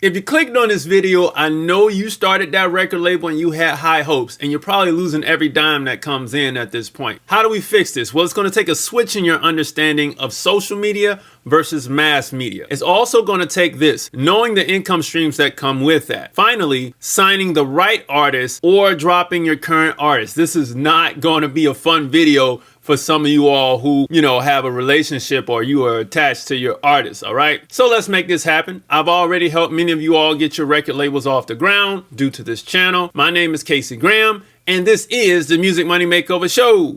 If you clicked on this video, I know you started that record label and you had high hopes, and you're probably losing every dime that comes in at this point. How do we fix this? Well, it's going to take a switch in your understanding of social media versus mass media. It's also going to take this, knowing the income streams that come with that. Finally, signing the right artist or dropping your current artist. This is not going to be a fun video for some of you all who, have a relationship or you are attached to your artist, all right? So let's make this happen. I've already helped many of you all get your record labels off the ground due to this channel. My name is Casey Graham, and this is the Music Money Makeover Show.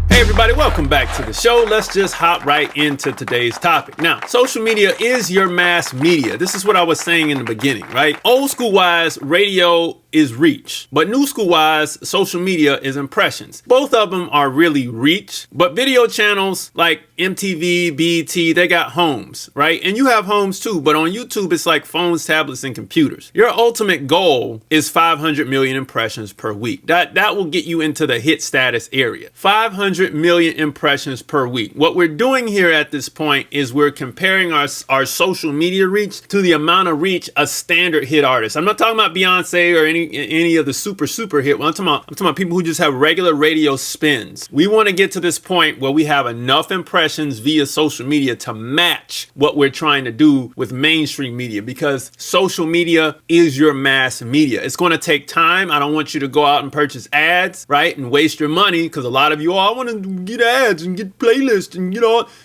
Hey everybody, welcome back to the show. Let's just hop right into today's topic. Now, social media is your mass media. This is what I was saying in the beginning, right? Old school wise, radio is reach, but new school wise, social media is impressions. Both of them are really reach, but video channels like MTV, BET, they got homes, right? And you have homes too, but on YouTube, it's like phones, tablets, and computers. Your ultimate goal is 500 million impressions per week. That will get you into the hit status area. 500 million impressions per week. What we're doing here at this point is we're comparing our social media reach to the amount of reach a standard hit artist. I'm not talking about Beyonce or any of the super hit. Well, I'm talking about people who just have regular radio spins. We want to get to this point where we have enough impressions via social media to match what we're trying to do with mainstream media, because social media is your mass media. It's going to take time. I don't want you to go out and purchase ads, right, and waste your money, because a lot of you all want to get ads and get playlists and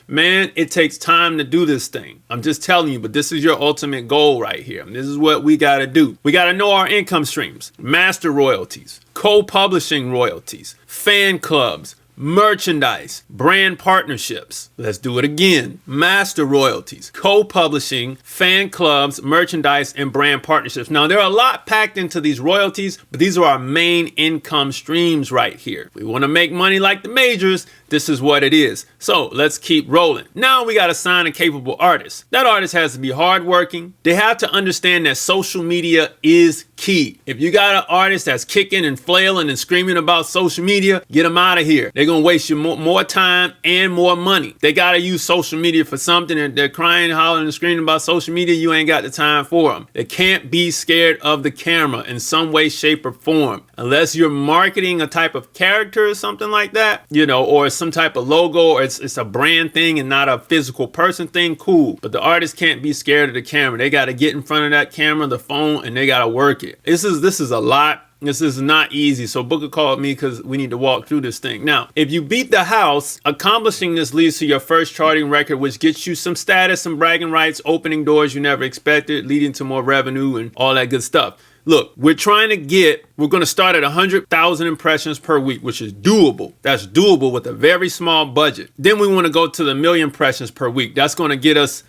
man, it takes time to do this thing. I'm just telling you, but this is your ultimate goal right here. This is what we got to do. We got to know our income streams: master royalties, co-publishing royalties, fan clubs, merchandise, brand partnerships. Let's do it again. Master royalties, co-publishing, fan clubs, merchandise, and brand partnerships. Now, there are a lot packed into these royalties, but these are our main income streams right here. If we want to make money like the majors, this is what it is. So let's keep rolling. Now we got to sign a capable artist. That artist has to be hardworking. They have to understand that social media is key. If you got an artist that's kicking and flailing and screaming about social media, get them out of here. They're going to waste you more time and more money. They got to use social media for something, and they're crying, hollering, and screaming about social media. You ain't got the time for them. They can't be scared of the camera in some way, shape, or form. Unless you're marketing a type of character or something like that, or some type of logo, or it's a brand thing and not a physical person thing, cool. But the artist can't be scared of the camera. They got to get in front of that camera, the phone, and they got to work it. This is a lot. This is not easy, so book a call with me because we need to walk through this thing. Now, if you beat the house, accomplishing this leads to your first charting record, which gets you some status, some bragging rights, opening doors you never expected, leading to more revenue and all that good stuff. Look, we're going to start at 100,000 impressions per week, which is doable. That's doable with a very small budget. Then we want to go to the million impressions per week. That's going to get us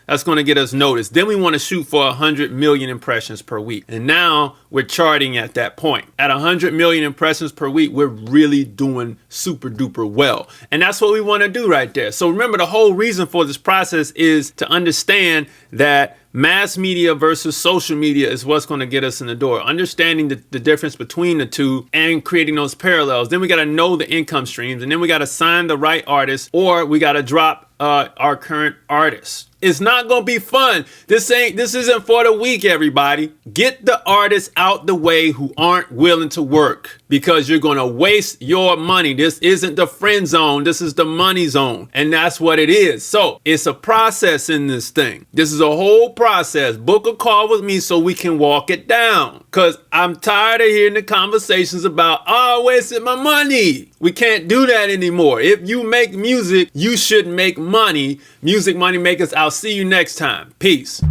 noticed. Then we want to shoot for 100 million impressions per week. And now we're charting at that point. At 100 million impressions per week, we're really doing super duper well. And that's what we want to do right there. So remember, the whole reason for this process is to understand that mass media versus social media is what's going to get us in the door. Understanding the difference between the two and creating those parallels. Then we got to know the income streams, and then we got to sign the right artist, or we got to drop our current artist. It's not going to be fun. This isn't for the weak, everybody. Get the artists out the way who aren't willing to work, because you're going to waste your money. This isn't the friend zone. This is the money zone. And that's what it is. So it's a process in this thing. This is a whole process. Book a call with me so we can walk it down, because I'm tired of hearing the conversations about, I wasted my money. We can't do that anymore. If you make music, you should make money. Music Money Makers, I'll see you next time. Peace.